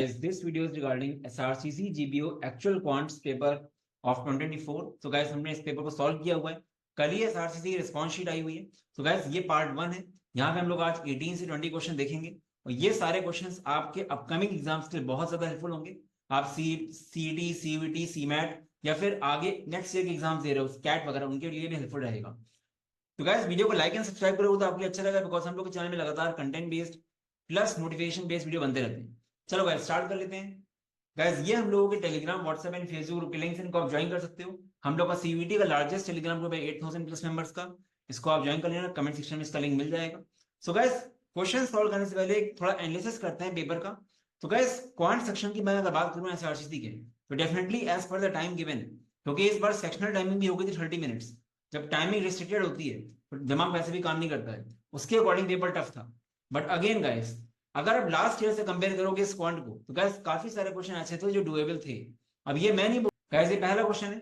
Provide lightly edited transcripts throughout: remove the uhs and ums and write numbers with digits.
This video is regarding SRCC GBO actual quants paper of 2024. So guys हमने इस paper को solve किया हुआ है। कल ही SRCC रिस्पॉन्स शीट आई हुई है। So guys ये पार्ट 1 है। यहाँ पे हम लोग आज 18 से 20 क्वेश्चन देखेंगे और ये सारे क्वेश्चंस आपके अपकमिंग एग्जाम्स के लिए बहुत ज्यादा हेल्पफुल होंगे। आप सीटी, सीवीटी, सीमैट या फिर आगे नेक्स्ट ईयर के एग्जाम दे रहे हो कैट वगैरह, उनके लिए भी हेल्पफुल रहेगा। तो गाइस वीडियो को लाइक एंड सब्सक्राइब करोगे तो आपके लिए अच्छा रहेगा, बिकॉज हम लोग के चैनल में लगातार content based plus notification based video बनते रहते हैं। चलो गाइस स्टार्ट कर लेते हैं। गाइस ये हम लोगों के Telegram, WhatsApp and Facebook group के लिंक्स, इनको आप ज्वाइन कर सकते हो। हम लोग का सीवीटी का लार्जेस्ट टेलीग्राम ग्रुप है 8000 प्लस मेंबर्स का, इसको आप ज्वाइन कर लेना। कमेंट सेक्शन में इसका लिंक मिल जाएगा। सो गाइस क्वेश्चन सॉल्व करने से पहले थोड़ा एनालिसिस करते हैं पेपर का। तो गाइस क्वांट सेक्शन की मैं अगर बात करूं एसआरसीसी के, तो definitely as per the time given, क्योंकि इस बार सेक्शनल टाइमिंग भी हो गई थी 30 मिनट्स। जब टाइमिंग रिस्ट्रिक्टेड होती है तो दिमाग वैसे भी काम नहीं करता है, उसके अकॉर्डिंग पेपर टफ था। बट अगेन गाइस अगर आप लास्ट ईयर से कंपेयर करोगे इस क्वांट को, तो गाइस काफी सारे क्वेश्चन ऐसे थे जो डुएबल थे। अब ये मैं नहीं गाइस, ये पहला क्वेश्चन है।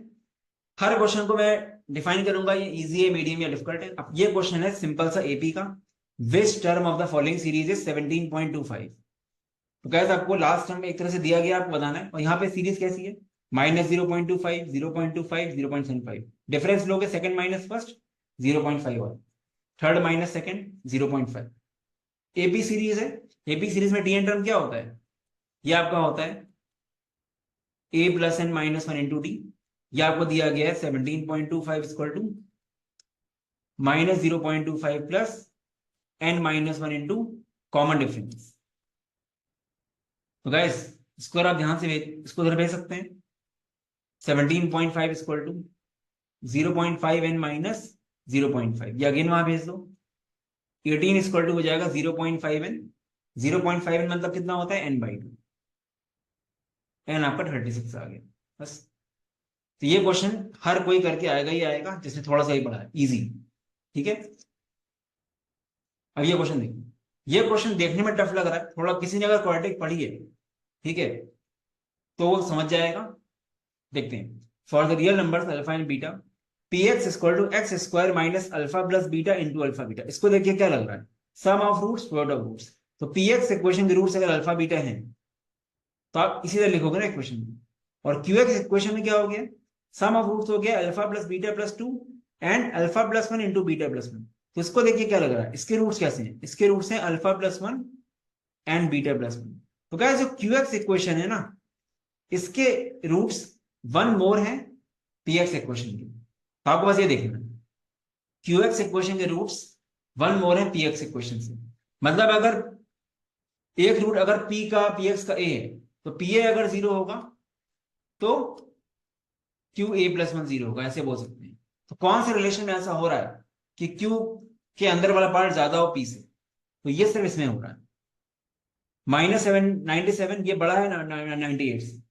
हर क्वेश्चन को मैं डिफाइन करूंगा ये इजी है, मीडियम या डिफिकल्ट है। अब ये क्वेश्चन है सिंपल सा एपी का, which term of the following series is 17.25। तो गाइस आपको लास्ट टर्म एक तरह से दिया गया, आपको बताना है। और यहाँ पे सीरीज कैसी है, -0.25, 0.25, 0.75। डिफरेंस लोगे सेकंड माइनस फर्स्ट 0.5 और third minus second 0.5। AP series है। एपी सीरीज में टी एन टर्म क्या होता है, ये आपका होता है a plus N minus 1 into T. ये आपको दिया गया है 17.25 equal to -0.25 plus n minus 1 into common difference. तो गाइस इसको आप ध्यान से इसको उधर भेज सकते हैं। 17.5 इक्वल टू 0.5 n माइनस 0.5, ये अगेन वहां भेज दो। 18 इक्वल टू हो जाएगा 0.5 n। 0.5 n मतलब कितना होता है n/2, n आपका 36 आ गया बस। तो ये क्वेश्चन हर कोई करके आएगा ही आएगा जिसने थोड़ा सा ही पढ़ा है, इजी। ठीक है, अब ये क्वेश्चन देखो। ये क्वेश्चन देखने में टफ लग रहा है थोड़ा, किसी ने अगर क्वाड्रेटिक पढ़ी है, ठीक है, तो वो समझ जाएगा। देखते हैं। For the real numbers alpha and beta, px equal to x square minus alpha plus beta into alpha beta. इसको देखिए क्या लग रहा है, sum of roots product of roots. तो px इक्वेशन के रूट्स अगर अल्फा बीटा है तो आप इसी तरह लिखोगे ना इक्वेशन में। और qx इक्वेशन में क्या हो गया, सम ऑफ रूट्स हो गया alpha plus beta plus 2 and alpha plus 1 into beta plus 1। तो इसको देखिए क्या लग रहा है, इसके रूट्स कैसे हैं, इसके रूट्स हैं alpha plus 1 and beta plus 1। तो क्या जो qx इक्वेशन है ना, इसके रूट्स 1 मोर है px इक्वेशन के। तो आपको बस ये देखना, qx इक्वेशन के रूट्स 1 मोर है px इक्वेशन से। मतलब अगर एक रूट अगर p का px का a है, तो pa अगर 0 होगा तो qa प्लस 1 0 होगा, ऐसे बोल सकते हैं। तो कौन से रिलेशन में ऐसा हो रहा है कि q के अंदर वाला पार्ट ज्यादा हो p से, तो ये सिर्फ इसमें हो रहा है। -97 ये बड़ा है 98 से।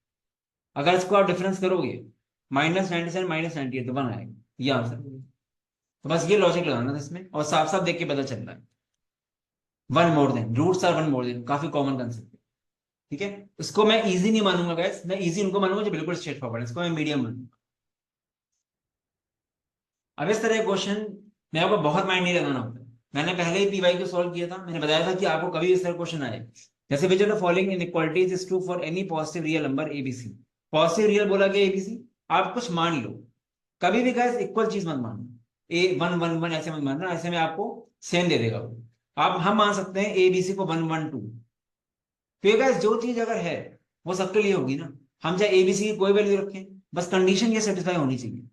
अगर इसको आप डिफरेंस करोगे -97 -98 तो 1 आएगा, ये आंसर। तो बस ये लॉजिक लगाना था इसमें, और साफ साफ देख के पता चल रहा है 1 more than, roots are 1 more than, काफी कॉमन कंसेप्ट है। ठीक है, इसको मैं इजी नहीं मानूंगा गाइस, मैं इजी उनको मानूंगा जो बिल्कुल स्ट्रेट फॉरवर्ड है, इसको मैं मीडियम मानूंगा। अब इस तरह क्वेश्चन में आपको बहुत माइंड नहीं लगाना होता है। मैंने पहले ही पीवाई को सॉल्व किया था, मैंने बताया था कि आपको कभी इस तरह क्वेश्चन आए, जैसे which of the following inequalities is true for any positive real number ABC. Positive real बोला गया एबीसी, आप कुछ मान लो। कभी भी गाइस इक्वल चीज मत मानना, a1 1 1 ऐसे मत मानना, ऐसे में आपको सेम दे देगा वो। आप हम मान सकते हैं ए बी सी को 1 1 2। तो ये गाइस जो चीज अगर है वो सबके लिए होगी ना, हम चाहे एबीसी की कोई वैल्यू रखें, बस कंडीशन ये सेटिस्फाई होनी चाहिए।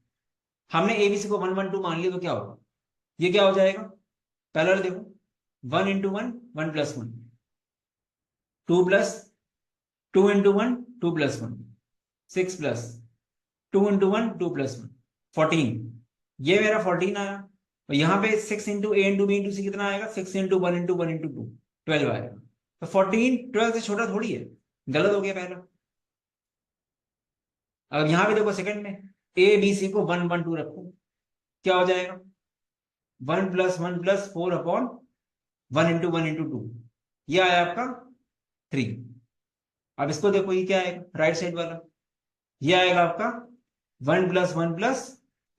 हमने एबीसी को 1 1 2 मान लिया तो क्या होगा, ये क्या हो जाएगा, पहले वाला देखो, 1 into 1 1 plus 1, 2 plus 2 into 1 2 plus 1, 6 plus 2 into 1 2 plus 1 14। ये मेरा 14 आया। और यहाँ पे 6 इंटू ए इंटू बी इंटू सी कितना आएगा, 6 इंटू 1 इंटू 1 इंटू 2 12 आएगा। तो 14 12 से छोटा थोड़ी है, गलत हो गया पहला। अब यहाँ पे देखो सेकंड में ए बी सी को 1 1 2 रखो, क्या हो जाएगा 1 plus 1 plus 4 upon 1 into 1 into 2, ये आया आपका 3। अब इसको देखो ये क्या आएगा राइट साइड वाला, ये आएगा आपका 1 plus 1 plus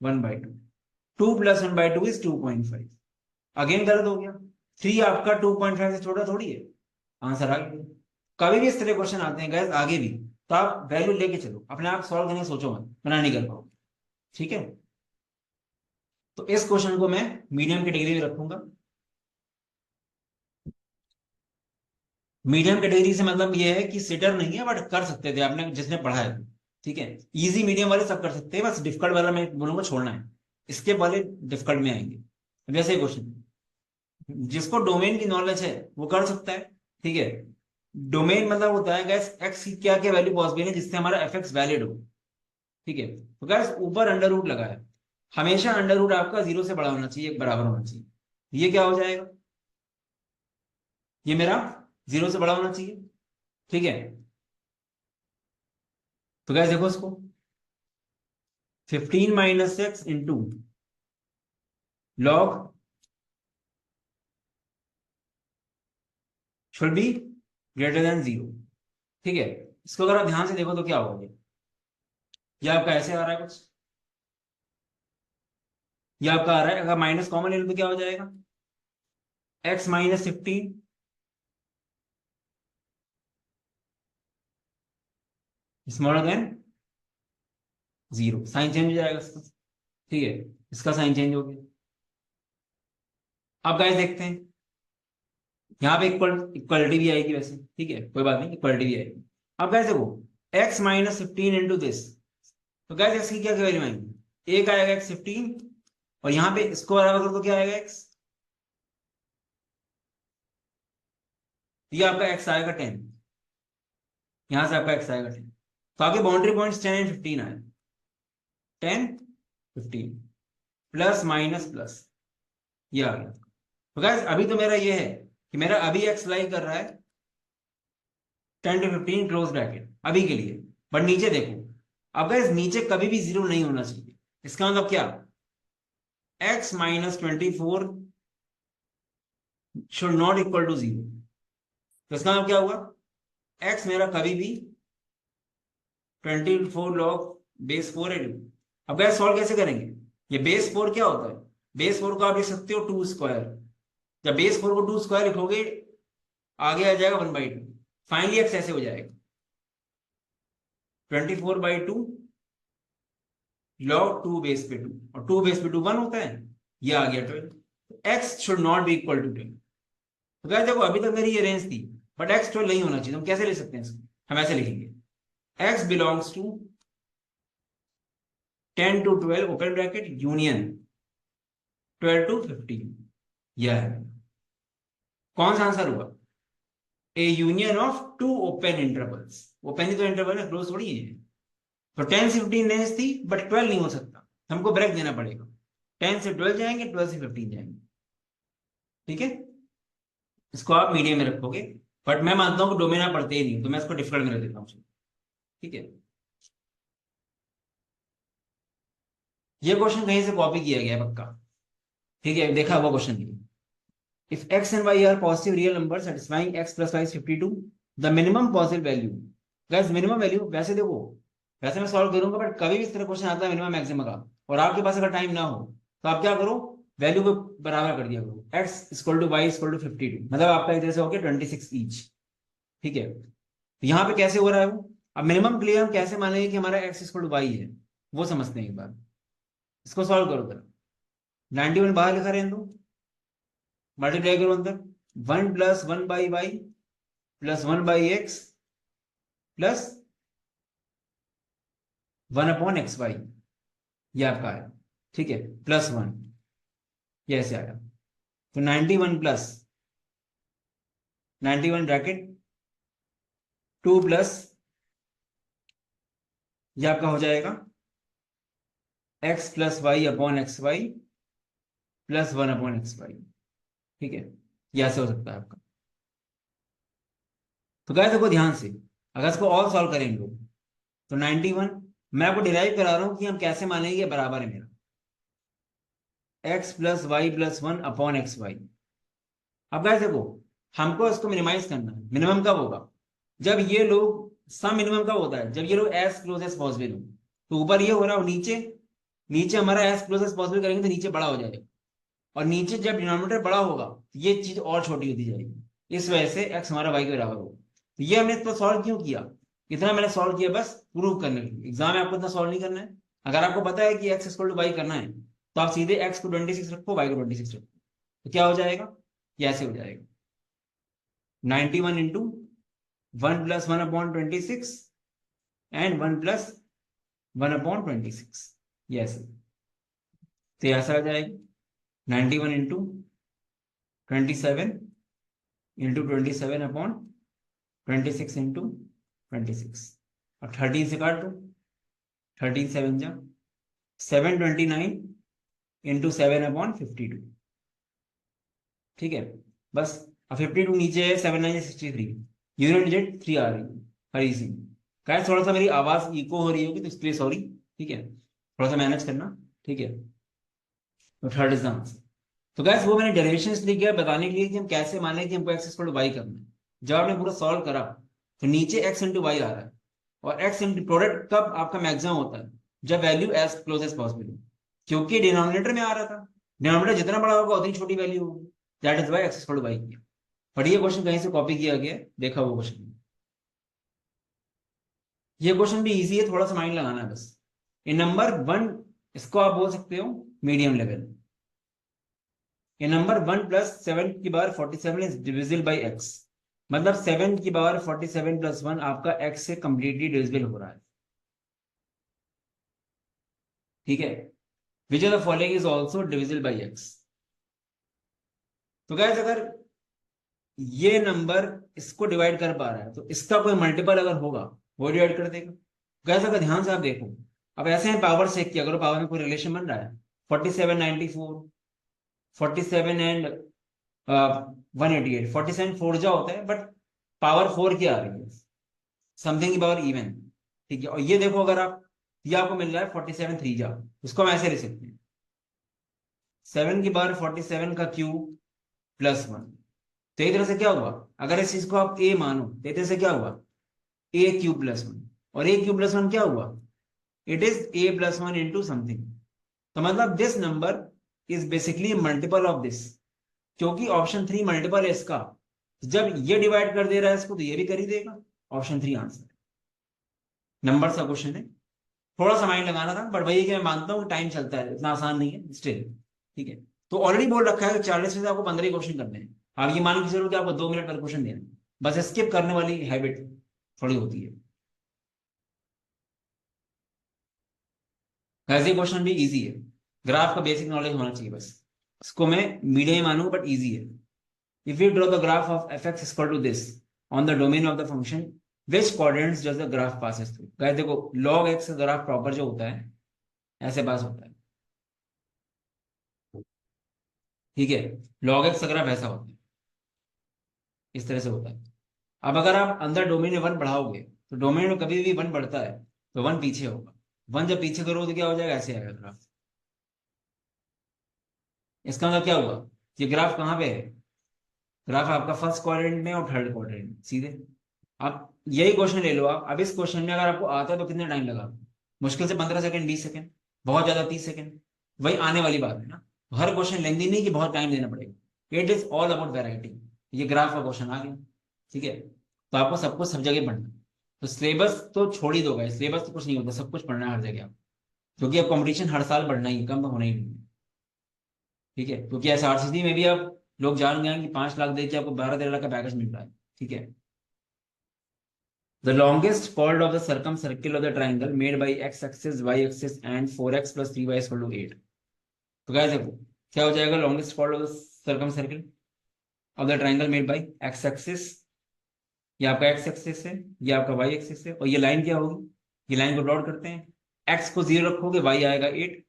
1/2, 2 plus 1/2 is 2.5। Again गलत हो गया, 3 आपका 2.5 से छोटा थोड़ी है, आंसर आ गया। कभी भी इस तरह क्वेश्चन आते हैं गैस आगे भी, तो आप वैल्यू लेके चलो, अपने आप सॉल्व करने सोचो मत, मना नहीं कर पाओगे। ठीक है, तो इस क्वेश्चन को मैं मीडियम कैटेगरी में रखूंगा। मीडियम कैटेगरी से मतलब ये है कि सिटर नहीं है, बट कर सकते थे आपने, जिसने पढ़ा है। ठीक है, इजी मीडियम वाले सब कर सकते हैं, बस डिफिकल्ट वाला मैं बोलूंगा छोड़ना है, इसके वाले डिफिकल्ट में आएंगे। वैसे क्वेश्चन, जिसको डोमेन की नॉलेज है वो कर सकता है। ठीक है, डोमेन मतलब होता है गैस एक्स की क्या क्या वैल्यू पॉसिबल है जिससे हमारा एफ एक्स वैलिड हो। ठीक है, तो गैस ऊपर अंडर रूट लगा है, हमेशा अंडर रूट आपका 0 से बड़ा होना चाहिए, एक बराबर होना चाहिए। ये क्या हो जाएगा, ये मेरा 0 से बड़ा होना चाहिए। ठीक है, तो गैस देखो इसको, 15 minus x into log should be greater than 0। ठीक है, इसको अगर आप ध्यान से देखो तो क्या होगा, ये आपका ऐसे आ रहा है कुछ, ये आपका आ रहा है, अगर माइनस कॉमन ले लो तो क्या हो जाएगा, X minus 15 smaller than 0, sign change हो जाएगा इसका। ठीक है, इसका साइन चेंज हो गया। अब गाइस देखते हैं, यहाँ पे इक्वलिटी भी आएगी वैसे, ठीक है कोई बात नहीं, इक्वलिटी भी आएगी। अब गाइस देखो, x माइनस 15 इंटू दिस, तो गाइस x की क्या वैल्यू आएगी, एक आएगा x 15, और यहाँ पे इसको बराबर कर दो, क्या आएगा x, ये आपका x आएगा 10, यहाँ से आपका x आएगा 10, तो आपके बाउंड्री पॉइंट्स 10 एंड 15 आए, 10 15 प्लस माइनस प्लस, ये आ गया। तो गाइस अभी तो मेरा ये है कि मेरा अभी x लाई कर रहा है 10 to 15 क्लोज ब्रैकेट अभी के लिए, बट नीचे देखो, अब गाइस नीचे कभी भी 0 नहीं होना चाहिए। इसका मतलब क्या, x minus 24 should not equal to 0। तो इसका मतलब क्या हुआ, x मेरा कभी भी 24 लॉग बेस 4 है। अब गाइस सॉल्व कैसे करेंगे, ये बेस 4 क्या होता है, बेस 4 को आप लिख सकते हो 2 स्क्वायर, जब बेस 4 को 2 स्क्वायर लिखोगे आगे आ जाएगा 1/2, फाइनली एक्स ऐसे हो जाएगा 24/2 लॉग 2 बेस पे 2, और 2 बेस पे 2 1 होता है, ये आ गया 12। X should not be equal to 10। तो क्या देखो अभी तक मेरी ये रेंज थी, बट एक्स 12 नहीं होना चाहिए, तो हम कैसे ले सकते हैं इसको, हम ऐसे लिखेंगे, x belongs to 10 to 12 open bracket union 12 to 15, यह है कौन सा आंसर हुआ, a union of two open intervals, open ही तो इंटरवल है, क्लोज थोड़ी है। तो 10 से 15 रेंज थी, बट 12 नहीं हो सकता, हमको ब्रेक देना पड़ेगा, 10 से 12 जाएंगे, 12 से 15 जाएंगे। ठीक है, इसको आप मीडियम में रखोगे, बट मैं मानता हूँ कि डोमेन आप पढ़ते ही नहीं, तो मैं इसको डिफिकल्ट में रख देता हूँ। ठीक है, ये क्वेश्चन कहीं से कॉपी किया गया है पक्का। ठीक है, देखा हुआ क्वेश्चन ये, if x and y are positive real numbers satisfying x plus y is 52, the minimum possible value, guys minimum value वैसे देखो, वैसे मैं सॉल्व करूंगा, बट कभी भी इस तरह क्वेश्चन आता है मिनिमम मैक्सिमम का, और आपके पास अगर टाइम ना हो तो आप क्या करो, वैल्यू को बराबर कर दिया करो, x equal to Y equal to 52, मतलब आपका इधर से हो गया 26 ईच। ठीक है, तो यहाँ पे कैसे हो रहा है वो, अब मिनिमम के लिए हम कैसे मानेंगे कि हमारा x इक्वल टू वाई है, वो समझते हैं एक बार, इसको सॉल्व करो जरा, 91 बाहर लिखा रहने दो, मल्टीप्लाई करो अंदर, 1 plus 1/y plus 1/x plus 1/xy, ये आपका है। ठीक है, प्लस 1, ये ऐसे आया, तो 91 प्लस 91 ब्रैकेट 2 प्लस, ये आपका हो जाएगा x plus Y upon X Y plus 1/xy। ठीक है, ये ऐसे हो सकता है आपका। तो गाइस देखो ध्यान से, अगर इसको ऑल सॉल्व करेंगे लोग, तो 91, मैं आपको डिराइव करा रहा हूं कि हम कैसे मानेंगे ये बराबर है मेरा, x plus Y plus 1/xy। अब गाइस देखो, हमको इसको मिनिमाइज करना है, मिनिमम कब होगा, जब ये लोग, सम मिनिमम कब होता है, जब ये लोग एज क्लोज एज पॉसिबल हो, तो ऊपर ये हो रहा हो, नीचे नीचे हमारा एज क्लोज एज पॉसिबल करेंगे तो नीचे बड़ा हो जाएगा, और नीचे जब डिनोमिनेटर बड़ा होगा तो ये चीज और छोटी होती जाएगी, इस वजह से एक्स हमारा वाई के बराबर होगा। तो ये हमने इतना सॉल्व क्यों किया, इतना मैंने सॉल्व किया बस प्रूव करने के लिए। एग्जाम में आपको इतना सॉल्व नहीं करना है। अगर आपको पता है कि x इक्वल टू वाई करना है तो आप सीधे x को 26 रखो, y को 26 रखो, तो क्या हो जाएगा, ये ऐसे हो जाएगा 91 इंटू 1+1/26 एंड 1+1/26, ये ऐसे। तो ऐसा आ जाएगा 91 इंटू 27 इंटू 27/26 इंटू 26। अब 13 से काट दो, 13 7 जा 729 इंटू 7/52, ठीक है। बस अब 52 नीचे है, 7 9 63, यूनिट डिजिट 3 आ रही है हरी सी। गाइस थोड़ा सा मेरी आवाज इको हो रही होगी तो इसके लिए सॉरी, ठीक है, थोड़ा सा मैनेज करना, ठीक है। तो थर्ड इज द आंसर। तो गैस वो मैंने डेरिवेशन इसलिए किया बताने के लिए कि हम कैसे माने कि हमको एक्स इक्वल टू वाई करना है। जब आपने पूरा सॉल्व करा तो नीचे एक्स इंटू वाई आ रहा है, और एक्स इंटू प्रोडक्ट कब आपका मैक्सिमम होता है, जब value as close as possible हो, क्योंकि डिनोमिनेटर में आ रहा था, डिनोमिनेटर जितना बड़ा होगा उतनी छोटी वैल्यू होगी, that is Y X equal to Y किया। बट ये क्वेश्चन कहीं से कॉपी किया गया, देखा वो क्वेश्चन, ये क्वेश्चन भी इजी है, थोड़ा सा माइंड लगाना है बस। इन नंबर वन, इसको आप बोल सकते हो मीडियम लेवल। ये number 1+7^47 is divisible by x, मतलब 7^47 + 1 आपका एक्स से कंप्लीटली डिविजिबल हो रहा है, ठीक है। Which of the following is also divisible by x. तो गाइस अगर ये नंबर इसको डिवाइड कर पा रहा है तो इसका कोई मल्टीपल अगर होगा वो डिवाइड कर देगा। गाइस अगर ध्यान से आप देखो, अब ऐसे हैं पावर चेक किया करो, पावर में कोई रिलेशन बन रहा है, 47 94, 47 एंड 188, 47 4 जा होता है बट पावर 4 की आ रही है, समथिंग की पावर इवन, ठीक है। और ये देखो अगर आप, ये आपको मिल रहा है 47 3 जा, इसको हम ऐसे लिख सकते हैं 7 की पावर 47 का क्यूब +1। तो एक तरह से क्या हुआ, अगर इस चीज को आप ए मानो तो एक तरह से क्या हुआ a³ +1, और a³ +1 क्या हुआ, it is a+1 into something. तो मतलब this number is basically multiple of this, क्योंकि ऑप्शन 3 मल्टीपल है इसका, जब ये डिवाइड कर दे रहा है इसको तो ये भी कर ही देगा, ऑप्शन 3 आंसर। नंबर का क्वेश्चन है, थोड़ा सा माइंड लगाना था, बट वही कि मैं मानता हूँ टाइम चलता है, इतना आसान नहीं है स्टिल, ठीक है। तो ऑलरेडी बोल रखा है कि 40 में से आपको 15 ही क्वेश्चन करने हैं, आप ये मान के चलो कि आपको 2 मिनट पर क्वेश्चन देना है, बस स्किप करने वाली हैबिट थोड़ी होती है। वैसे क्वेश्चन भी इजी है, ग्राफ का बेसिक नॉलेज होना चाहिए बस, इसको मैं मीडियम मानूंगा बट इजी है। If you draw the graph of f(x) equal to this on the domain of the function, which coordinates does the graph passes through। Guys देखो log x का graph proper जो होता है ऐसे पास होता है, ठीक है। log x का ग्राफ ऐसा होता है, इस तरह से होता है। अब अगर आप अंदर डोमेन में 1 बढ़ाओगे तो डोमेन में कभी भी 1 बढ़ता है तो 1 पीछे होगा, 1 जब पीछे करोगे तो क्या हो जाएगा, ऐसे आएगा ग्राफ। इसका मतलब क्या हुआ, ये ग्राफ कहाँ पे है, ग्राफ आपका फर्स्ट क्वाड्रेंट में और थर्ड क्वाड्रेंट में सीधे। अब यही क्वेश्चन ले लो आप, अब इस क्वेश्चन में अगर आपको आता है तो कितना टाइम लगा, मुश्किल से 15 सेकंड 20 सेकंड, बहुत ज्यादा 30 सेकंड, वही आने वाली बात है ना। हर क्वेश्चन लेंदी नहीं कि बहुत टाइम देना पड़ेगा, it is all about variety. ये ग्राफ का क्वेश्चन आ गया, ठीक है। तो आपको सब कुछ सब जगह पढ़ना है, तो सिलेबस तो छोड़ ही दोगे, सिलेबस तो कुछ नहीं होता, सब कुछ पढ़ना है हर जगह आप, क्योंकि अब कंपटीशन हर साल बढ़ना ही है, कम तो होना ही नहीं है, ठीक है। क्योंकि ऐसा आरसीसी में भी आप लोग जान गए कि 5 लाख दे के आपको 12 13 लाख का पैकेज मिल रहा है, ठीक है। The longest chord of the circumcircle of the triangle made by x-axis, y-axis and 4x plus 3y is equal to 8। तो गाइस देखो क्या हो जाएगा, longest chord of the circumcircle of the triangle made by x-axis, ये आपका x-axis है, ये आपका y-axis है, और ये लाइन क्या होगी, ये लाइन को डॉट करते हैं, x को 0 रखोगे y आएगा 8,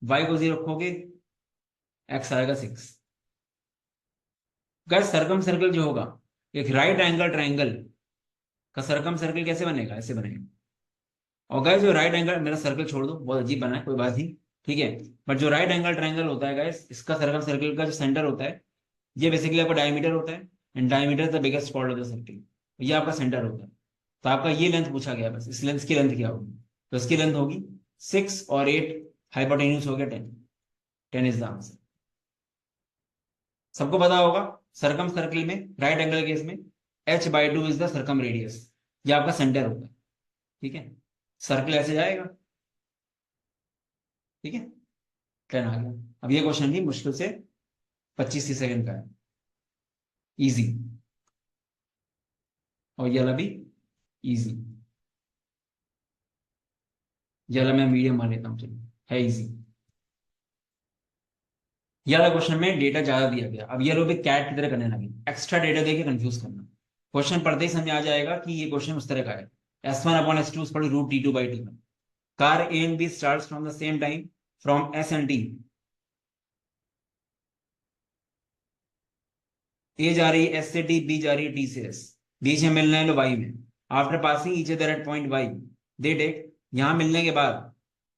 y को 0 रखोगे x आएगा 6। गाइस सर्कम सर्कल जो होगा, एक राइट एंगल ट्राइंगल का सर्कम सर्कल कैसे बनेगा, ऐसे बनेगा। और गाइस जो राइट एंगल, मेरा सर्कल छोड़ दो बहुत अजीब बना है, कोई बात नहीं, ठीक है। बट जो राइट एंगल ट्राइंगल होता है गाइस, इसका सर्कल सर्कल का जो सेंटर होता है, ये बेसिकली आपका डायमीटर होता है, and diameter the biggest part of the circle, ये आपका सेंटर होता है। तो आपका ये लेंथ पूछा गया, बस इस लेंथ की लेंथ क्या होगी, तो इसकी लेंथ होगी 6 और 8, हाइपोटेन्यूज हो गया 10, 10 इज द आंसर। सबको पता होगा सर्कम सर्कल में राइट एंगल केस में h/2 is the circum radius, ये आपका सेंटर होगा, ठीक है। सर्कल ऐसे जाएगा, ठीक है। 10 आ गया। अब ये क्वेश्चन भी मुश्किल से 25 सेकंड का है, इजी, और ये वाला भी इजी, ये वाला मैं मीडियम मान लेता हूँ, चलिए है इजी। ये वाला क्वेश्चन में डेटा ज्यादा दिया गया, अब ये लोग भी कैट की तरह करने लगे, एक्स्ट्रा डेटा देके कंफ्यूज करना। क्वेश्चन पढ़ते ही समझ आ जाएगा कि ये क्वेश्चन उस तरह का है। S1/S2 is equal to root T2/T1. Car A and B starts from the same time from S and T. A जा रही है S से T, B जा रही है T से S, बीच में मिलना है लो Y में। After passing each other at point Y, they take, यहां मिलने के बाद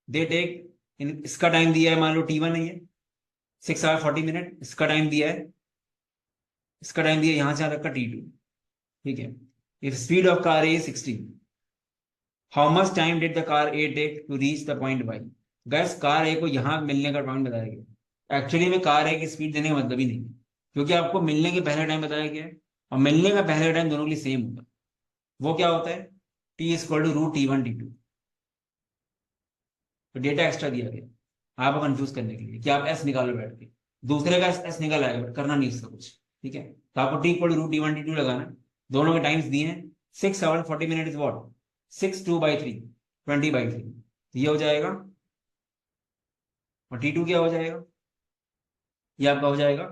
दे टेक, इसका टाइम दिया है मान लो T1 है ये 6 आवर 40 मिनट, इसका टाइम दिया है, इसका टाइम दिया यहां से यहां तक का T2, ठीक है। If speed of car A 60, how much time did the car A take to reach the point Y। Guys car A को यहां मिलने का पॉइंट बताया गया, एक्चुअली में कार A की स्पीड देने का मतलब ही नहीं, क्योंकि आपको मिलने के पहले टाइम बताया गया है, और मिलने का पहले टाइम दोनों के लिए सेम होता है। वो क्या होता है, T is equal to root T1 T2। तो डेटा एक्स्ट्रा दिया गया आपको कंफ्यूज करने के लिए कि आप S निकालो बैठ के, दूसरे का S निकाल आएगा बट करना नहीं उसका कुछ, ठीक है। तो आपको T equal to root T1 T2 लगाना, दोनों के टाइम्स दिए हैं, 6 आवर 40 मिनट इज वॉट 6 2/3 20/3, ये हो जाएगा, और T2 क्या हो जाएगा, ये आपका हो जाएगा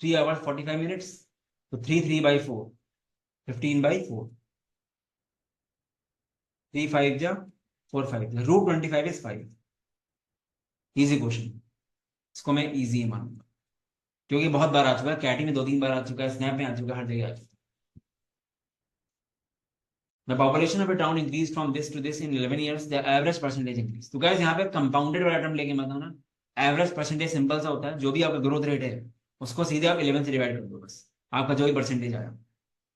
3 आवर 45 मिनट्स, तो 3/4 15/4, 3 5 जा 4 5, रूट 25 इज 5। इजी क्वेश्चन, इसको मैं इजी मानूंगा, क्योंकि बहुत बार आ चुका है, कैटी में 2-3 बार आ चुका है, स्नैप में आ चुका है, हर जगह आ चुका है। The population of a town increased from this to this in 11 years. The average percentage increase. तो guys यहाँ पे कंपाउंडेड वाला टर्म लेके मत आना, एवरेज परसेंटेज सिंपल सा होता है, जो भी आपका ग्रोथ रेट है उसको सीधे आप 11 से डिवाइड कर दो, बस आपका जो भी परसेंटेज आया।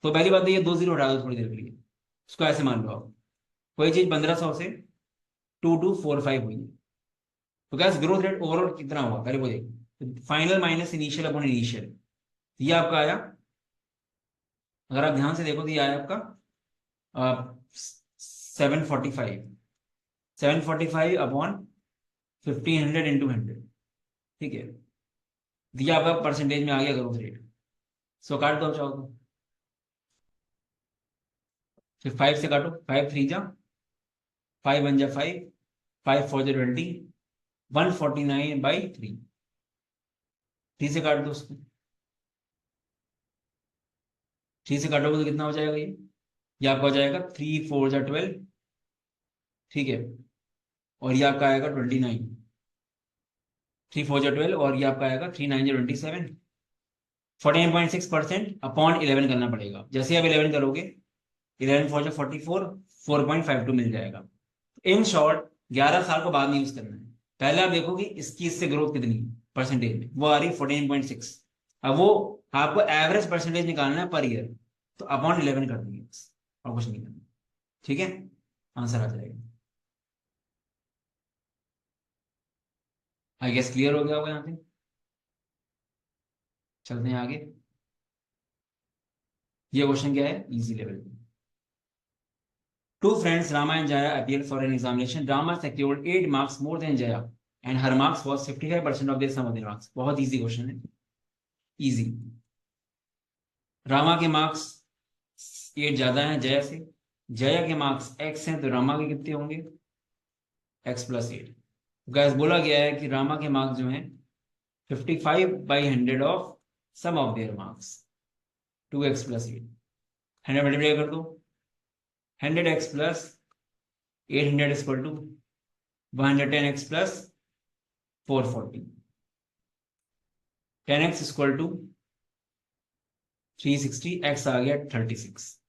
तो पहली बात तो ये 2 0 हटा दो थोड़ी देर के लिए, उसको ऐसे मान लो आप, कोई चीज 1500 से 2245 हुई है, तो गैस ग्रोथ रेट ओवरऑल कितना हुआ पहले वो देखो, final minus initial upon initial, ये आपका आया, अगर आप ध्यान से देखो तो ये आया आपका 745, 745 अपॉन 1500 इंटू 100, ठीक है। दिया आपका परसेंटेज में आ गया ग्रोथ रेट, सो काट दो चाहो तो, फिर 5 से काटो, 5 3 जा 5 1 जा 5, 5 4 जा 20, 149/3, 3 से काट दो उसको, 3 से काटोगे तो कितना हो जाएगा ये आपका हो जाएगा 3 4 जा 12, ठीक है, और ये आपका आएगा 29, 3 4 जा 12, और ये आपका आएगा 3 9 जा 27, 49.6% अपॉन 11 करना पड़ेगा, जैसे आप 11 करोगे 11 4 जा 44, 4.52 मिल जाएगा। इन शॉर्ट 11 साल को बाद में यूज करना है, पहले आप देखो कि इसकी इससे ग्रोथ कितनी परसेंटेज में, वो आ रही 14.6, अब वो आपको एवरेज परसेंटेज निकालना है पर ईयर, तो अपॉन 11 कर देंगे बस, और कुछ नहीं करना, ठीक है, आंसर आ जाएगा। आई गेस क्लियर हो गया होगा यहाँ पे, चलते हैं आगे। ये क्वेश्चन क्या है, इजी लेवल पे। Two friends, Rama and Jaya, appeared for an examination. Rama secured 8 marks more than Jaya, and her marks was 55% of their sum of their marks. बहुत इजी क्वेश्चन है, इजी। रामा के marks 8 ज्यादा हैं जया से, जया के marks x हैं, तो रामा के कितने होंगे x+8। गैस बोला गया है कि रामा के मार्क्स जो हैं 55/100 of sum of their marks, 2x+8, 100 multiply कर दो, 100x plus 800 is equal to 110x plus 440, 10x equal to 360, x आ गया 36,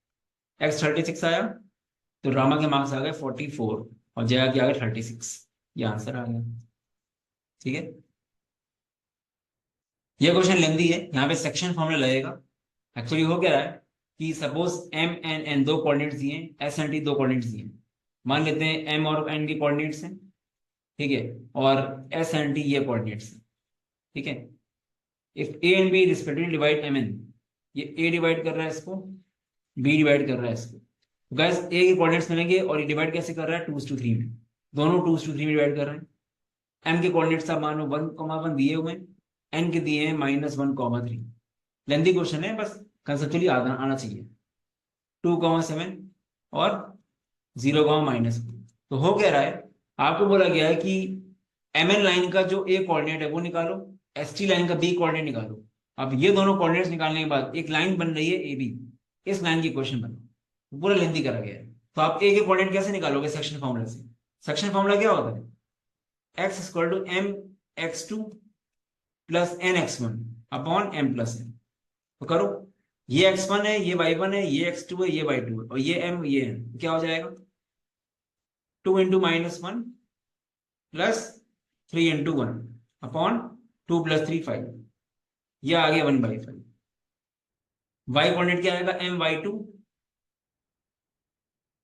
x 36 आया, तो रामा के मार्क्स आ गए 44 और जया के आ गए 36, ये आंसर आ गया, ठीक है। ये क्वेश्चन लेंदी है, यहाँ पे सेक्शन फॉर्मूला लगेगा। एक्चुअली हो क्या रहा है कि सपोज m n n दो कोऑर्डिनेट्स दिए, s and t दो कोऑर्डिनेट्स दिए, मान लेते हैं m और n के कोऑर्डिनेट्स हैं, ठीक है, और s and t ये कोऑर्डिनेट्स हैं, ठीक है। If a and b respectively divide mn, ये a डिवाइड कर रहा है इसको, बी डिवाइड कर रहा है इसको। तो गाइस ए के कोऑर्डिनेट्स मिलेंगे और ये डिवाइड कैसे कर रहा है 2:3 में, दोनों 2:3 में डिवाइड कर रहे हैं। एम के कोऑर्डिनेट्स आप मानो 1,1 दिए हुए हैं, एन के दिए हैं -1,3। लेंथी क्वेश्चन है, बस कंसेप्चुअली आना चाहिए। 2,7 और 0,-1। तो हो क्या रहा है, आपको बोला गया है कि एम एन लाइन का जो ए कोऑर्डिनेट है वो निकालो, एस टी लाइन का बी कोऑर्डिनेट निकालो। अब ये दोनों कोऑर्डिनेट्स निकालने के बाद एक लाइन बन रही है ए बी, इस लाइन की क्वेश्चन बना, पूरा लेंथी करा गया है। तो आप ए के कोऑर्डिनेट कैसे निकालोगे सेक्शन फॉर्मूला से? सेक्शन फॉर्मूला क्या होता है, X equal to M X two plus N X one upon M plus N. तो करो, ये x1 है, ये y1 है, ये x2 है, ये y2 है, और ये m ये n, क्या हो जाएगा 2 इंटू -1 प्लस 3 इंटू 1 अपॉन 2 + 3 5, ये आ गया 1/5। y कोऑर्डिनेट क्या आएगा my2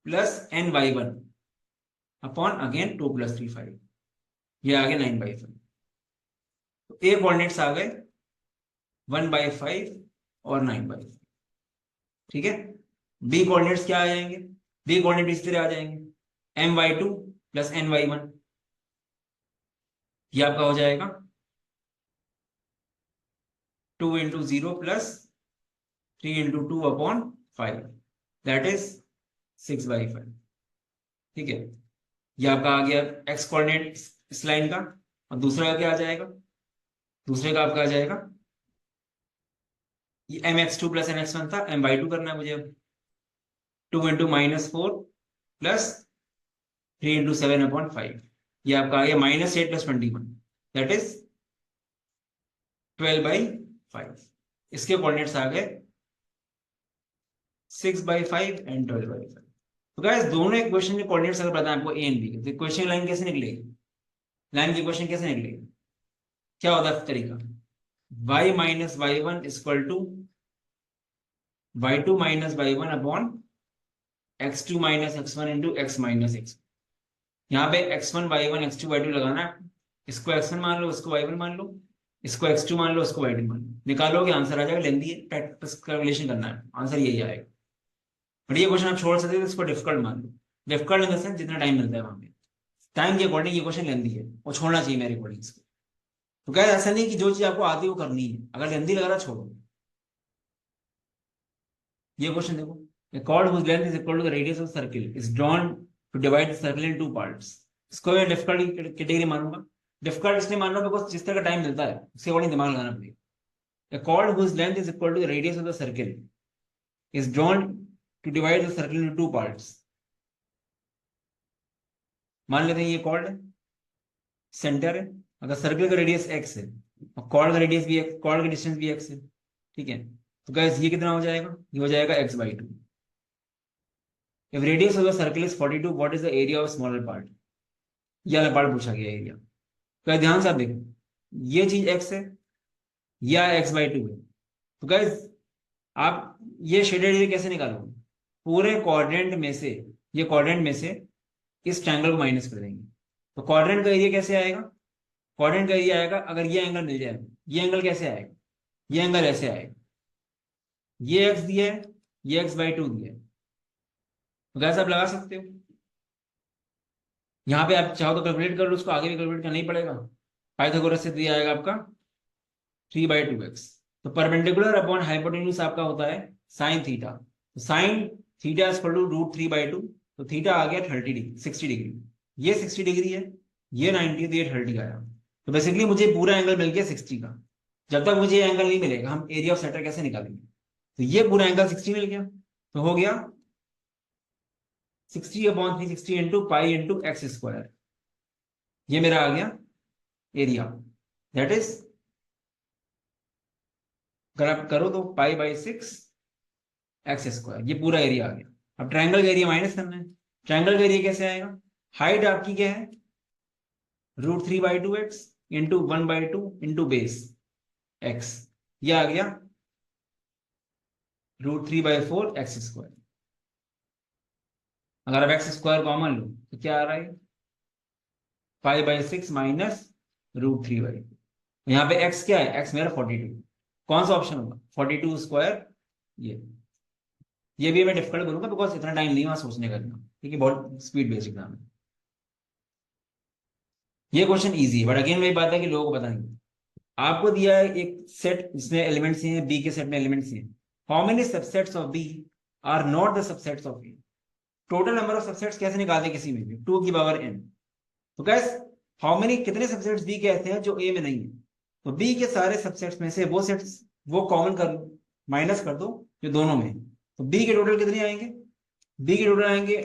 plus ny1 upon again 2 + 3 5, ये आ गया 9/5। तो a कोऑर्डिनेट्स आ गए 1/5 और 9/5, ठीक है। बी कोऑर्डिनेट्स क्या आ जाएंगे, बी कोऑर्डिनेट इस तरह आ जाएंगे my2 प्लस ny1, ये आपका हो जाएगा 2 into 0 plus 3 into 2 upon 5, that is 6/5, ठीक है। ये आपका आ गया एक्स कोऑर्डिनेट इस लाइन का, और दूसरा का क्या आ जाएगा, दूसरे का आपका आ जाएगा ये mx2 प्लस mx1 था, my2 करना है मुझे अब, 2 इंटू -4 प्लस 3 इंटू 7 अपॉन 5, ये आपका आ गया -8 प्लस 21, दैट इज 12/5। इसके कोऑर्डिनेट्स आ गए 6/5 एंड 12/5। तो गाइस दोनों इक्वेशन के कोऑर्डिनेट्स अगर पता है आपको ए एंड बी के, तो इक्वेशन लाइन कैसे निकलेगी, लाइन की इक्वेशन कैसे निकलेगी, क्या होता है तरीका, y minus y1 equal to y2 minus y1 upon x2 minus x1 into x minus x। यहाँ पे x1 y1 x2 y2 लगाना है, इसको x1 मान लो, इसको y1 मान लो, इसको x2 मान लो, इसको y2 मान लो, निकालोगे आंसर आ जाएगा। लेंथी है, प्रैक्टिस कैलकुलेशन करना है, आंसर यही आएगा। बट ये क्वेश्चन आप छोड़ सकते हो, इसको डिफिकल्ट मान लो, डिफिकल्ट इन द सेंस जितना टाइम मिलता है वहां पे, टाइम के अकॉर्डिंग ये क्वेश्चन लेंथी है, वो छोड़ना चाहिए मेरे अकॉर्डिंग इसको। तो क्या ऐसा नहीं कि जो चीज आपको आती है वो करनी है, अगर लेंथी लग रहा छोड़ो। ये क्वेश्चन देखो, a chord whose length is equal to the radius of the circle is drawn to divide the circle in two parts। इसको मैं डिफिकल्ट कैटेगरी मानूंगा, डिफिकल्ट इसलिए मान लो बिकॉज जिस तरह का टाइम मिलता है उसके अकॉर्डिंग दिमाग लगाना पड़ेगा। a chord whose length is equal to the radius of the circle is drawn to divide the circle into two parts। मान लेते हैं ये कॉर्ड है, सेंटर है, अगर सर्कल का रेडियस x है और कॉर्ड का रेडियस भी x, कॉर्ड का डिस्टेंस भी x है, ठीक है। तो गाइस ये कितना हो जाएगा, ये हो जाएगा x/2। If radius of the circle is 42, what is the area of smaller part? ये वाला पार्ट पूछा गया एरिया। तो ध्यान से आप देखो, ये चीज x है, या x/2 है। तो गाइस आप ये शेडेड एरिया कैसे निकालोगे, पूरे क्वाड्रेंट में से, ये क्वाड्रेंट में से इस ट्रायंगल को माइनस कर देंगे। तो क्वाड्रेंट का एरिया कैसे आएगा, क्वाड्रेंट का एरिया आएगा, अगर ये एंगल मिल जाए, ये एंगल कैसे आएगा, ये एंगल ऐसे आएगा, ये x दिया है, ये x/2 दिया है। तो कैसे आप लगा सकते हो, यहाँ पे आप चाहो तो कैलकुलेट कर लो, उसको आगे भी कैलकुलेट करना ही पड़ेगा। पाइथागोरस से दिया आएगा आपका 3/2x। तो परपेंडिकुलर अपॉन हाइपोटेन्यूज आपका होता है साइन थीटा। तो sine theta is equal to √3/2। तो थीटा आ गया 30 डिग्री, 60 डिग्री, ये 60 डिग्री है, ये 90, तो ये 30 आया। तो बेसिकली मुझे पूरा एंगल मिल गया 60 का। जब तक मुझे एंगल नहीं मिलेगा हम एरिया ऑफ सेंटर कैसे निकालेंगे। तो ये पूरा एंगल 60 मिल गया, तो हो गया 60/360 इंटू पाई इंटू x²। ये मेरा आ गया एरिया, दैट इज, अगर आप करो तो π/6 x², ये पूरा एरिया आ गया। अब ट्रायंगल का एरिया माइनस करना है, ट्रायंगल का एरिया कैसे आएगा, हाइट आपकी क्या है √3/2x into 1/2 into base x, ये आ गया √3/4 x²। अगर आप x² कॉमन लो तो क्या आ रहा है π/6 माइनस √3/2। यहाँ पे x क्या है, x मेरा 42, कौन सा ऑप्शन होगा 42², ये ये भी मैं डिफिकल्ट बोलूंगा बिकॉज इतना टाइम नहीं वहां सोचने का इतना, ठीक है, बहुत स्पीड बेस्ड एग्जाम है। ये क्वेश्चन इजी है बट अगेन वही बात है कि लोगों को पता नहीं। आपको दिया है एक सेट जिसमें एलिमेंट्स हैं, बी के सेट में एलिमेंट्स हैं। How many subsets of B are not the subsets of A. Total number of subsets कैसे निकालते हैं किसी में भी, 2 की पावर n। तो गैस हाउ मेनी कितने सबसेट्स बी के ऐसे हैं जो ए में नहीं है। तो बी के सारे सबसेट्स में से वो सेट्स वो कॉमन कर लो, माइनस कर दो जो दोनों में है। तो बी के टोटल कितने आएंगे, बी के टोटल आएंगे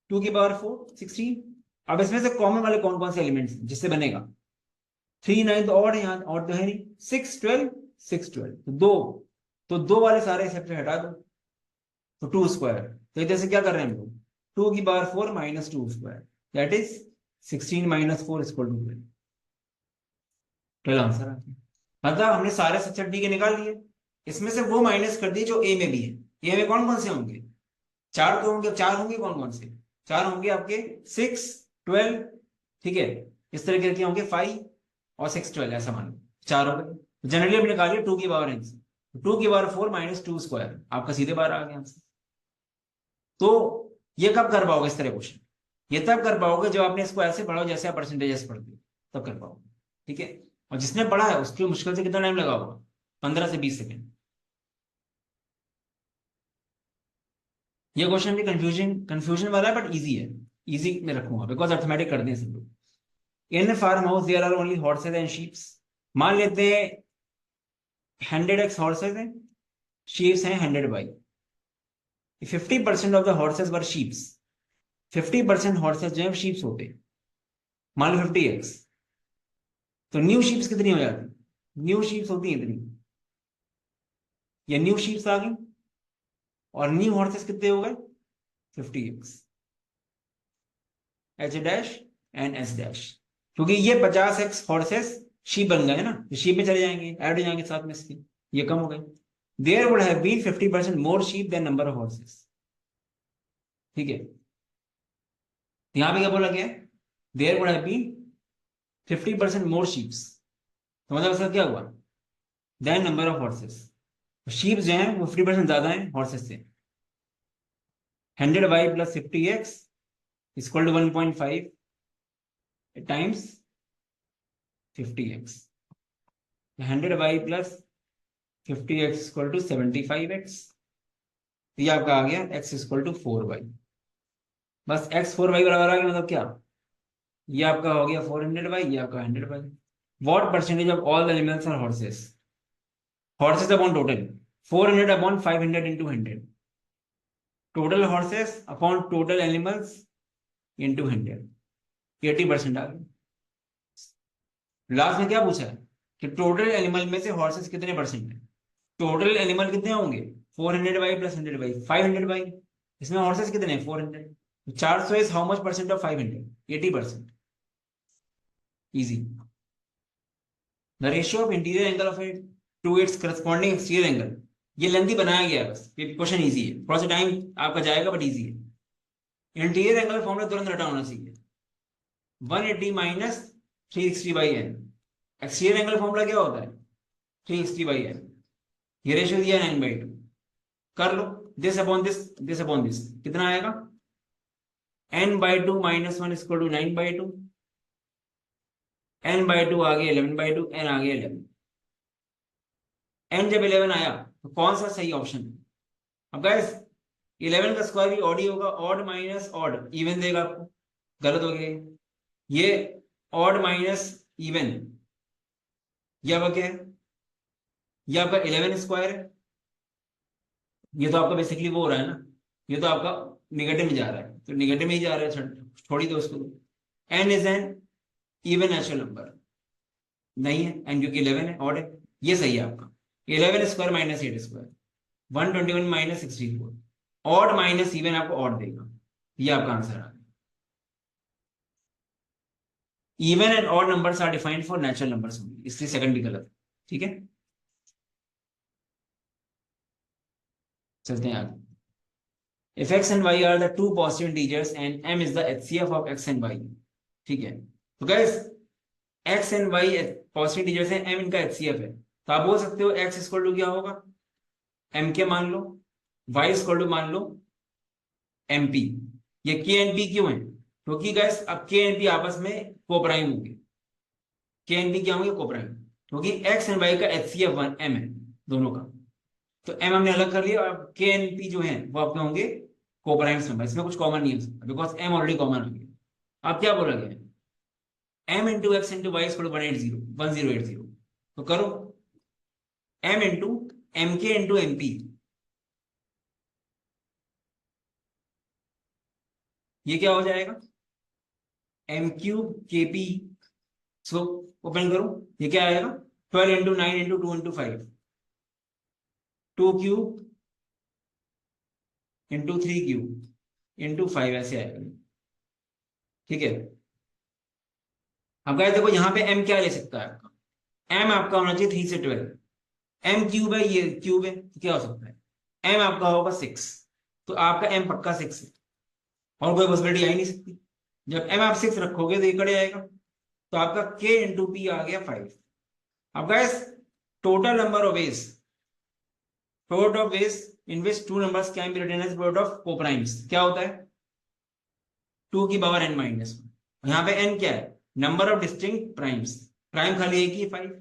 2 की पावर 4 16। अब इसमें से कॉमन वाले कौन कौन से एलिमेंट्स हैं जिससे बनेगा, 3 9 तो ऑड है, यहाँ ऑड तो है नहीं, 6 12 6 12 तो दो वाले सारे सेट हटा दो तो 2 स्क्वायर। तो इधर से क्या कर रहे हैं हम लोग, 2 की power 4 minus 2 square that is 16 minus 4 equal to 12। पहला आंसर आ गया। मतलब हमने सारे सबसेट बी के निकाल लिए, इसमें से वो माइनस कर दिए जो ए में भी है। ए में कौन कौन से होंगे, चार तो होंगे, चार होंगे कौन कौन से, चार होंगे आपके 6 12, ठीक है, इस तरीके के होंगे 5 और 6 12, ऐसा मान लो चार हो गए। जनरली हमने निकालिए 2 की पावर n से, 2 की पावर 4 माइनस 2 स्क्वायर आपका सीधे बाहर आ गया आंसर। तो ये कब कर पाओगे इस तरह क्वेश्चन, ये तब कर पाओगे जब आपने इसको ऐसे पढ़ा हो जैसे आप परसेंटेजेस पढ़ते हो, तब कर पाओगे, ठीक है। और जिसने पढ़ा है उसके मुश्किल से कितना टाइम लगा होगा, 15 से 20 सेकेंड। ये क्वेश्चन भी कंफ्यूजन वाला है बट इजी है, इजी में रखूंगा बिकॉज अर्थमेटिक करते हैं सब लोग। In farm house there are only horses and sheeps. मान लेते हैं 100x हॉर्सेज हैं, शीप्स हैं 100 by. 50% of the horses were sheeps, 50% horses जो है शीप्स होते हैं, मान लो 50x। तो न्यू शीप्स कितनी हो जाती, न्यू शीप्स होती है इतनी, ये न्यू शीप्स आ गई, और न्यू हॉर्सेस कितने हो गए 50x, H dash and S dash. क्योंकि ये 50x हॉर्सेस शीप बन गए ना, तो शीप में चले जाएंगे, ऐड हो जाएंगे साथ में इसके, ये कम हो गए। There would have been 50% more sheep than number of horses, ठीक है। यहां पे क्या बोला गया, there would have been 50% more sheeps, तो मतलब इसका क्या हुआ, than number of horses. Sheep जो है वो 50% ज्यादा है हॉर्सेस से। 100y plus 50x equal to 1.5 times 50x। 100y plus 50x equal to 75x। ये आपका आ गया x इक्वल टू 4y। बस x 4y बराबर आ गया, मतलब क्या, ये आपका हो गया 400y, ये आपका 100y। What percentage of all the animals are horses, horses upon total, 400 upon 500 into 100, total horses upon total animals into 100, 80% आ गया। लास्ट में क्या पूछा है कि टोटल एनिमल में से हॉर्सेस कितने परसेंट है, टोटल एनिमल कितने होंगे 400 बाई प्लस 100 बाई 500 बाई, इसमें हॉर्सेस कितने 400, 400 is how much percent of 500, 80%। Easy. The ratio of interior angle of it to its corresponding exterior angle, ये लेंथी बनाया गया है बस, ये क्वेश्चन इजी है, थोड़ा सा टाइम आपका जाएगा बट इजी है। इंटीरियर एंगल फॉर्मूला तुरंत रटा होना चाहिए, 180 minus 360/n। Exterior angle formula क्या होता है 360/n, ये रेशियो दिया 9/2, कर लो this upon this, this upon this, कितना आएगा n/2 minus 1 equal to 9/2, n/2 आ गया 11/2, n आ गया 11। n जब 11 आया तो कौन सा सही ऑप्शन है, अब गाइस 11 का स्क्वायर भी ऑड ही होगा, ऑड माइनस ऑड इवन देगा आपको, गलत हो गया ये, ऑड माइनस इवन, ये आपका क्या है, ये आपका 11 स्क्वायर है, ये तो आपका बेसिकली वो हो रहा है ना, ये तो आपका निगेटिव में जा रहा है, तो निगेटिव में ही जा रहा है, छोड़ी दो उसको। N is an even natural number नहीं है, एन क्योंकि 11 है, ऑड है, ये सही है आपका। 11 square minus 8 square 121 minus 64, odd minus even आपको ऑड देगा, ये आपका आंसर आ गया। Even and odd numbers are defined for natural numbers only, इसलिए सेकंड भी गलत है, ठीक है। चलते हैं आगे। If x and y are the two positive integers and m is the HCF of x and y, ठीक है। तो guys x and y positive integers हैं, m इनका HCF है, तो आप बोल सकते हो x इक्वल टू क्या होगा, m के मान लो y इक्वल टू मान लो mp। ये k एंड p क्यों है? क्योंकि गैस अब k एंड p आपस में कोप्राइम होंगे। k एंड p क्या होंगे? कोप्राइम। क्योंकि x एंड y का HCF 1 m है दोनों का, तो m हमने अलग कर लिया। अब k एंड p जो है वो आपके होंगे कोप्राइम्स नंबर, इसमें कुछ कॉमन नहीं हो सकता बिकॉज m ऑलरेडी कॉमन हो गया। अब क्या बोला गया? m into X into Y equal to 1080। तो करो m into M K into M P, ये क्या हो जाएगा? M cube K P. So open करो, ये क्या आएगा? 12 into 9 into 2 into 5, 2 cube into 3 cube into 5 ऐसे आएगा। ठीक है। अब गाइस देखो यहाँ पे m क्या ले सकता है आपका? m आपका होना चाहिए 3 से 12। m क्यूब है, ये क्यूब है, तो क्या हो सकता है? m आपका होगा 6, तो आपका m पक्का 6 है और कोई पॉसिबिलिटी आ ही नहीं सकती। जब m आप 6 रखोगे तो ये कड़े आएगा, तो आपका k इंटू पी आ गया 5। अब guys total number of ways, product of ways in which two numbers can be written as product of coprimes क्या होता है? 2 की पावर n माइनस 1। यहाँ पे n क्या है? Number of distinct primes. Prime खाली एक ही 5,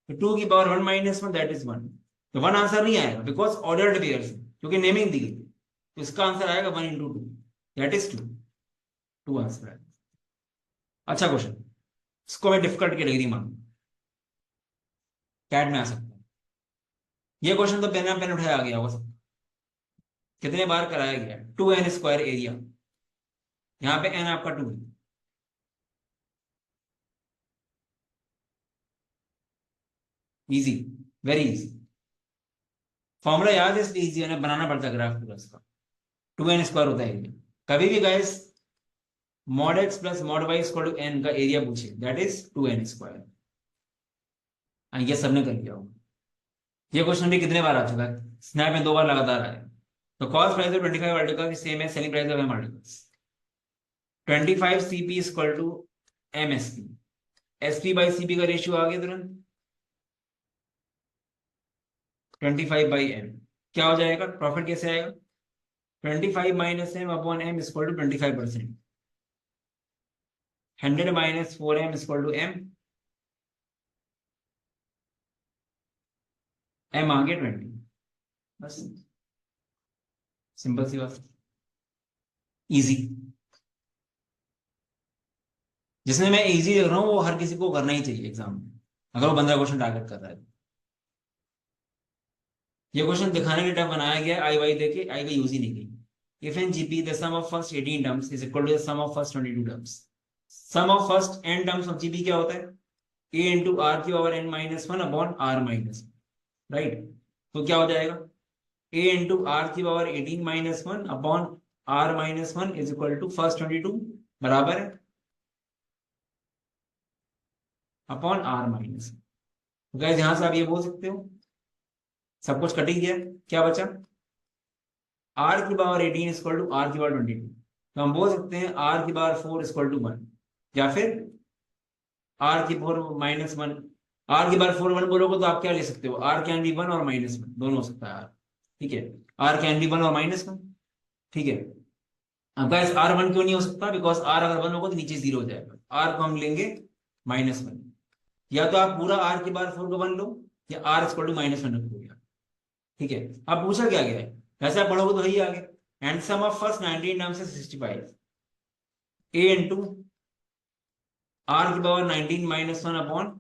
तो 2 की पावर 1 माइनस 1 दैट इज 1। तो 1 आंसर नहीं आएगा बिकॉज ऑर्डर्ड पेयर्स है, क्योंकि नेमिंग दी गई। तो इसका आंसर आएगा 1 इंटू 2 दैट इज 2। 2 आंसर आएगा। अच्छा क्वेश्चन, इसको मैं डिफिकल्ट की डिग्री मानू, कैट में आ सकता है ये क्वेश्चन। तो पेन पेन उठाया आ गया होगा सब, कितने बार कराया गया? 2n स्क्वायर एरिया, यहाँ पे n आपका 2 है। Easy, very easy. फॉर्मूला याद है इसलिए इजी है ना, बनाना पड़ता है ग्राफ पूरा इसका। 2n स्क्वायर होता है एरिया। कभी भी guys mod x plus mod y equal to n का एरिया पूछे दैट इज 2n स्क्वायर। ये सबने कर लिया होगा। ये क्वेश्चन भी कितने बार आ चुका है, स्नैप में 2 बार लगातार आया। तो cost price of 25 article same है selling price of m articles. 25 cp equal to msp, sp by cp का रेशियो आ गया तुरंत। 25 बाई m क्या हो जाएगा? प्रॉफिट कैसे आएगा? 25 minus m upon m equal to 25%। 100 minus 4m equal to m, m आ गया 20। बस सिंपल सी बात, इजी। जिसमें मैं इजी देख रहा हूँ वो हर किसी को करना ही चाहिए एग्जाम में, अगर वो 15 क्वेश्चन टारगेट कर रहा है। ये क्वेश्चन दिखाने के टाइम बनाया गया आई वाई देके, आई का यूज ही नहीं की। If in GP the sum of first 18 terms is equal to the sum of first 22 terms. Sum of first n terms of GP क्या होता है? a इंटू आर की power n minus 1 upon r minus, right. तो क्या हो जाएगा? a into R की power 18 minus 1 upon r minus 1 is equal to first 22 बराबर है अपॉन r माइनस। तो गाइस यहां से आप ये बोल सकते हो सब कुछ कट ही गया, क्या बचा? r की पावर 18 इक्वल टू r की पावर 22। तो हम बोल सकते हैं r की पावर 4 इक्वल टू 1, या फिर r की पावर माइनस 1। r की पावर 4 1 बोलोगे तो आप क्या ले सकते हो? r कैन बी 1 और माइनस 1 दोनों हो सकता है r। ठीक है, r कैन बी 1 और माइनस 1। ठीक है। अब गाइस r 1 क्यों नहीं हो सकता? बिकॉज r अगर 1 होगा तो नीचे 0 हो जाएगा। r को हम लेंगे माइनस 1। या तो आप पूरा r की पावर 4 को 1 लो, या r इक्वल टू माइनस 1 रखो। ठीक है। अब पूछा क्या गया है, वैसे आप पढ़ोगे तो वही आ गया। And sum of first 19 terms से 65 a इंटू आर की power 19 minus 1 upon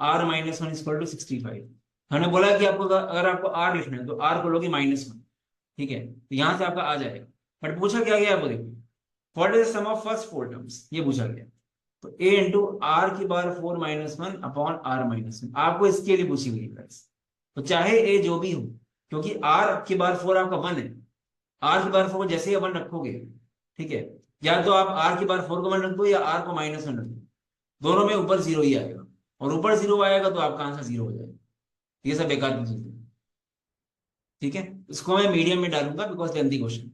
r minus 1 equal to 65। हमने बोला कि आपको अगर आपको r लिखना है तो r को लोगे माइनस 1। ठीक है, तो यहां से आपका आ जाएगा। बट पूछा क्या गया आपको, देखो what is sum of first 4 terms, ये पूछा गया। तो a इंटू आर की power 4 minus 1 upon r minus 1 आपको इसके लिए पूछी हुई है। तो चाहे a जो भी हो, क्योंकि r की बार 4 आपका 1 है, r की बार 4 को जैसे ही 1 रखोगे, ठीक है, या तो आप r की बार 4 को 1 रख दो या r को माइनस 1 रख दो, दोनों में ऊपर 0 ही आएगा। और ऊपर 0 आएगा तो आपका आंसर 0 हो जाएगा। ये सब बेकार की चीजें। ठीक है, इसको मैं मीडियम में डालूंगा because lengthy question.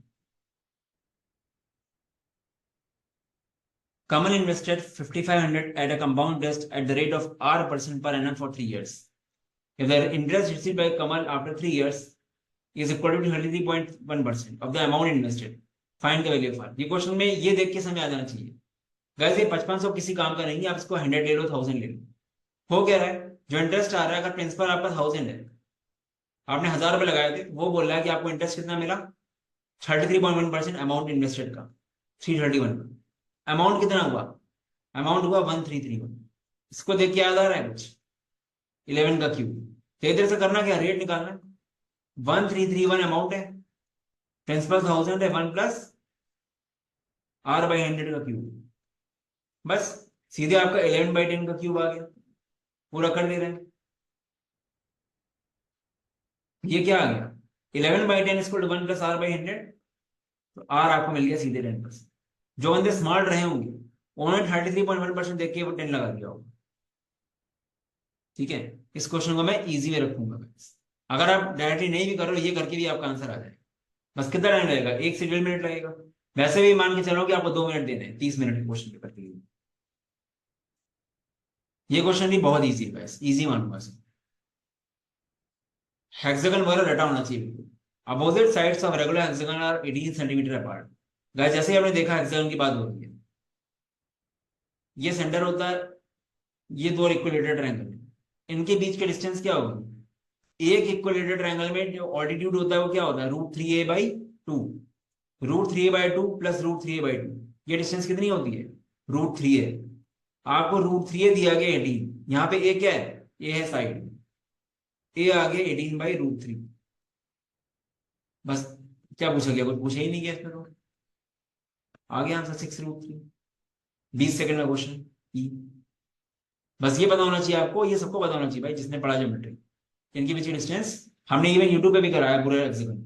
Kamal invested 5500 at a compound interest at the rate of r% per annum for 3 years. If the interest received by Kamal after 3 years is equal to 33.1% of the amount invested, find the value of R. ये question में ये देख के समझ आ जाना चाहिए guys, ये 5500 किसी काम का नहीं है, आप इसको 100 ले लो, 1000 ले लो। हो क्या रहा है, जो इंटरेस्ट आ रहा है, अगर प्रिंसिपल आपका 1000 है, आपने 1000 रुपए लगाए थे, वो बोल रहा है कि आपको इंटरेस्ट कितना मिला, 33.1% अमाउंट इन्वेस्टेड का 331 का। अमाउंट कितना हुआ, अमाउंट हुआ 1331। इसको देख के याद आ रहा है कुछ, 11 का क्यूब। तो इधर से करना क्या, रेट निकालना है। 1331 अमाउंट है, प्रिंसिपल 1000 है, 1 प्लस r/100 का क्यूब। बस सीधे आपका 11/10 का क्यूब आ गया, पूरा कर दे रहे हैं। ये क्या आ गया, 11/10 इक्वल टू 1 प्लस r/100। तो r आपको मिल गया सीधे 10%। जो बंदे स्मार्ट रहे होंगे उन्होंने 33.1% देख के वो 10 लगा दिया होगा। ठीक है, इस क्वेश्चन को मैं इजी में रखूंगा। अगर आप डायरेक्टली नहीं भी करो, ये करके भी आपका आंसर आ जाएगा। बस कितना टाइम लगेगा, 1 से 1.5 मिनट लगेगा। वैसे भी मान के चलो कि आपको 2 मिनट देने हैं 30 मिनट के क्वेश्चन पेपर के लिए। ये क्वेश्चन भी बहुत ईजी है, इजी मानूंगा इसे। हेक्सागन वगैरह रटा होना चाहिए बिल्कुल। Opposite sides of regular hexagon are 18 centimetre apart. Guys जैसे ही आपने देखा हेक्सागन की बात हो रही है, ये सेंटर होता है, ये दो इक्विलेटरल ट्रायंगल, इनके बीच का डिस्टेंस क्या होगा। एक इक्विलेटरल ट्रायंगल में जो ऑल्टीट्यूड होता है वो क्या होता है, √3a/2। √3a/2 प्लस √3a/2, ये डिस्टेंस कितनी होती है, √3a। आपको √3a दिया गया 18, यहाँ पे a क्या है, a है साइड, a आ गया 18/√3। बस क्या पूछा गया, कुछ पूछा ही नहीं गया इसमें, तो आ गया आंसर 6√3। 20 सेकंड का क्वेश्चन। बस ये पता होना चाहिए आपको, ये सबको पता होना चाहिए भाई जिसने पढ़ा ज्योमेट्री। इनके बीच डिस्टेंस हमने इवन यूट्यूब पे भी कराया पूरा हेक्सागन।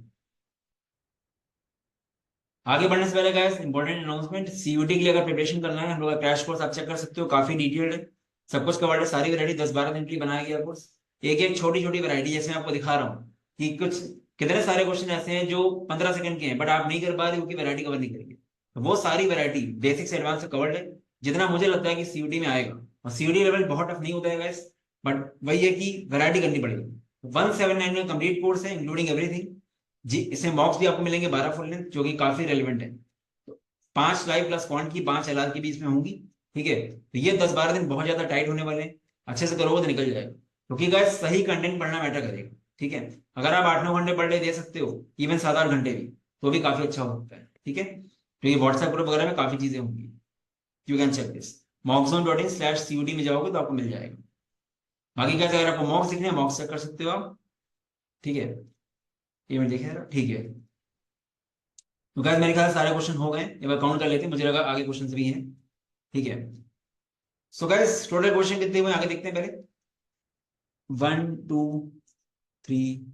आगे बढ़ने से पहले गाइस इंपॉर्टेंट अनाउंसमेंट, सीयूटी के लिए अगर प्रिपरेशन करना है, हम लोग का क्रैश कोर्स आप चेक कर सकते हो, काफी डिटेल्ड है, सब कुछ कवर्ड है, सारी वैरायटी 10-12 दिन के लिए बनाया गया कोर्स। एक एक छोटी छोटी वैरायटी, जैसे मैं आपको दिखा रहा हूँ कि कुछ कितने सारे क्वेश्चन ऐसे हैं जो 15 सेकंड के हैं, बट आप नहीं कर पा रहे क्योंकि वैरायटी कवर नहीं करेंगे। तो वो सारी वैरायटी बेसिक से एडवांस से कवर्ड है, जितना मुझे लगता है कि सीयूटी में आएगा। और सीयूटी लेवल बहुत टफ नहीं होता है गाइस, बट वही है कि वैरायटी करनी पड़ेगी। 179 में कंप्लीट कोर्स है इंक्लूडिंग एवरीथिंग जी। इसमें मॉक्स भी आपको मिलेंगे 12 फुल लेंथ, जो कि काफी रेलिवेंट है। तो 5 लाइव प्लस क्वांट की 5 एलआर की भी इसमें होंगी। ठीक है, तो ये 10-12 दिन बहुत ज्यादा टाइट होने वाले हैं, अच्छे से करोगे तो निकल जाएगा, क्योंकि गाइस सही कंटेंट पढ़ना मैटर करेगा। ठीक है, अगर आप 8-9 घंटे पढ़ ले दे सकते हो, इवन 7-8 घंटे भी, तो भी काफी अच्छा हो सकता है। ठीक है, तो ये व्हाट्सएप ग्रुप वगैरह में काफी चीजें होंगी, you can check this. mockzone.in/CUT में जाओगे तो आपको मिल जाएगा। बाकी क्या, अगर आपको मॉक्स दिखने हैं, मॉक्स चेक कर सकते हो आप। ठीक है, ये मैं देखे जरा, ठीक है। तो गाइस मेरे ख्याल से सारे क्वेश्चन हो गए, एक बार काउंट कर लेते हैं, मुझे लगा आगे क्वेश्चन भी हैं। ठीक है, सो गाइस टोटल क्वेश्चन कितने हुए आगे देखते हैं पहले। 1 2 3,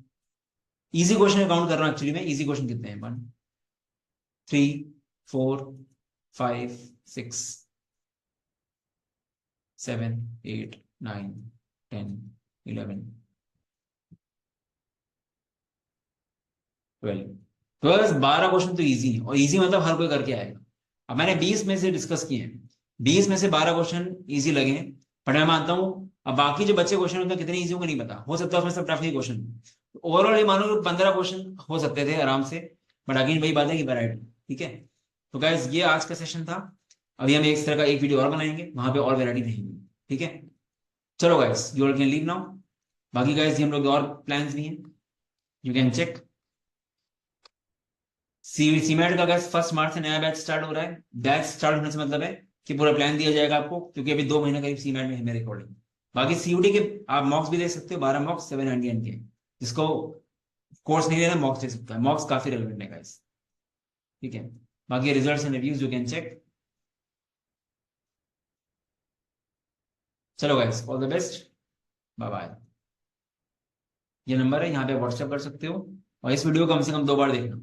इजी क्वेश्चन काउंट कर रहा हूं एक्चुअली में, इजी क्वेश्चन कितने हैं, 1 3 4 5 6 7 8 9 10 11 12। तो बस 12 क्वेश्चन तो इजी है, और इजी मतलब हर कोई करके आएगा। अब मैंने 20 में से डिस्कस किए हैं, 20 में से 12 क्वेश्चन इजी लगे हैं, पर मैं मानता हूँ अब बाकी जो बच्चे क्वेश्चन होते हैं कितने इजी होंगे नहीं पता, हो सकता है उसमें सब टफ ही क्वेश्चन। ओवरऑल ये मानो 15 क्वेश्चन हो सकते थे आराम से, बट अगेन वही बात है कि वैरायटी। ठीक है, तो गाइस ये आज का सेशन था। अभी हम एक तरह का एक वीडियो और बनाएंगे, वहां पे और वैरायटी रहेंगी। ठीक है, चलो guys you all can leave now. बाकी गाइस ये हम लोग और प्लान्स भी हैं, यू कैन चेक। सीमेंट का गैस 1 मार्च से नया बैच स्टार्ट हो रहा है। बैच स्टार्ट होने से मतलब है कि पूरा प्लान दिया जाएगा आपको, क्योंकि अभी 2 महीने करीब सीमेंट में है मेरे अकॉर्डिंग। बाकी सीयूटी के आप मॉक्स भी दे सकते हो, 12 मॉक्स 790 के। जिसको कोर्स नहीं लेना मॉक्स दे सकता है, मॉक्स काफी रेलिवेंट है गाइस। ठीक है, बाकी results and reviews you can check. चलो guys all the best, bye bye. ये नंबर है, यहाँ पे व्हाट्सएप कर सकते हो, और इस वीडियो को कम से कम 2 बार देखना,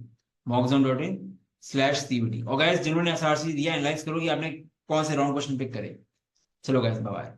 mockzone.in/CUT। और गाइस जिन्होंने एसआरसी दिया, एनालाइज करो कि आपने कौन से राउंड क्वेश्चन पिक करे। चलो गाइस बाय बाय।